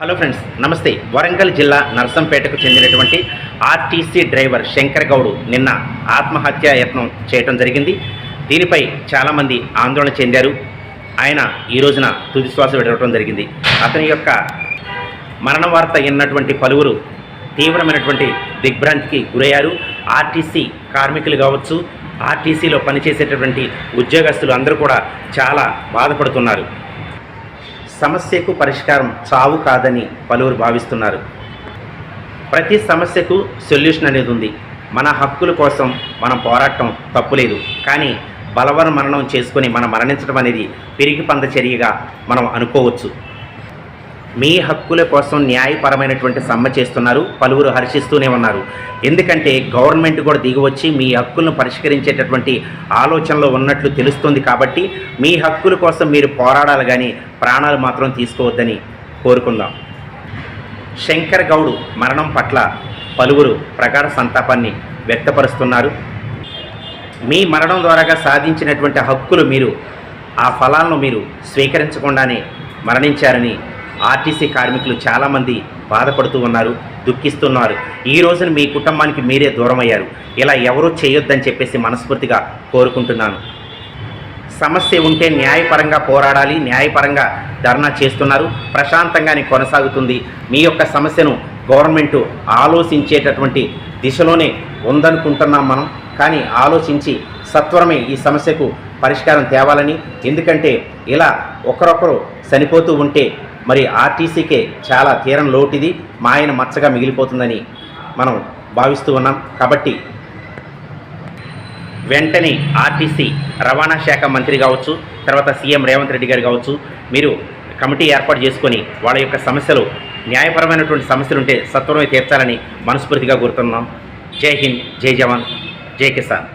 Hello friends, నమస్తే. వరంగల్ జిల్లా నర్సంపేటకు చెందినటువంటి ఆర్టీసీ డ్రైవర్ శంకర్ గౌడ్ నిన్న ఆత్మహత్యా యత్నం చేయడం జరిగింది. దీనిపై చాలామంది ఆందోళన చెందారు. ఆయన ఈ రోజున తుదిశ్వాస విడవడం జరిగింది. అతని యొక్క మరణ వార్త విన్నటువంటి పలువురు తీవ్రమైనటువంటి దిగ్భ్రాంతికి గురయ్యారు. ఆర్టీసీ కార్మికులు కావచ్చు, ఆర్టీసీలో పనిచేసేటటువంటి ఉద్యోగస్తులు అందరూ కూడా చాలా బాధపడుతున్నారు. సమస్యకు పరిష్కారం చావు కాదని పలువురు భావిస్తున్నారు. ప్రతి సమస్యకు సొల్యూషన్ అనేది ఉంది. మన హక్కుల కోసం మనం పోరాటం తప్పులేదు, కానీ బలవర మరణం చేసుకొని మనం మరణించడం అనేది పిరికి పంద చర్యగా మనం అనుకోవచ్చు. మీ హక్కుల కోసం న్యాయపరమైనటువంటి సమ్మె చేస్తున్నారు. పలువురు హర్షిస్తూనే ఉన్నారు. ఎందుకంటే గవర్నమెంట్ కూడా దిగివచ్చి మీ హక్కులను పరిష్కరించేటటువంటి ఆలోచనలో ఉన్నట్లు తెలుస్తుంది. కాబట్టి మీ హక్కుల కోసం మీరు పోరాడాలి, కానీ ప్రాణాలు మాత్రం తీసుకోవద్దని కోరుకుందాం. శంకర్ గౌడ్ మరణం పట్ల పలువురు ప్రగాఢ సంతాపాన్ని వ్యక్తపరుస్తున్నారు. మీ మరణం ద్వారాగా సాధించినటువంటి హక్కులు మీరు ఆ ఫలాలను మీరు స్వీకరించకుండానే మరణించారని ఆర్టీసీ కార్మికులు చాలామంది బాధపడుతూ ఉన్నారు, దుఃఖిస్తున్నారు. ఈ రోజున మీ కుటుంబానికి మీరే దూరం అయ్యారు. ఇలా ఎవరూ చేయొద్దని చెప్పేసి మనస్ఫూర్తిగా కోరుకుంటున్నాను. సమస్య ఉంటే న్యాయపరంగా పోరాడాలి, న్యాయపరంగా ధర్నా చేస్తున్నారు. ప్రశాంతంగానే కొనసాగుతుంది. మీ యొక్క సమస్యను గవర్నమెంటు ఆలోచించేటటువంటి దిశలోనే ఉందనుకుంటున్నాం మనం. కానీ ఆలోచించి సత్వరమే ఈ సమస్యకు పరిష్కారం తేవాలని, ఎందుకంటే ఇలా ఒకరొకరు చనిపోతూ ఉంటే మరి ఆర్టీసీకే చాలా తీరం లోటుది, మాయన మచ్చగా మిగిలిపోతుందని మనం భావిస్తూ ఉన్నాం. కాబట్టి వెంటనే ఆర్టీసీ రవాణా శాఖ మంత్రి కావచ్చు, తర్వాత సీఎం రేవంత్ రెడ్డి గారు కావచ్చు, మీరు కమిటీ ఏర్పాటు చేసుకొని వాళ్ళ యొక్క సమస్యలు, న్యాయపరమైనటువంటి సమస్యలు ఉంటే సత్వరమే తీర్చాలని మనస్ఫూర్తిగా కోరుతున్నాం. జై హింద్, జై జవాన్, జై కిసాన్.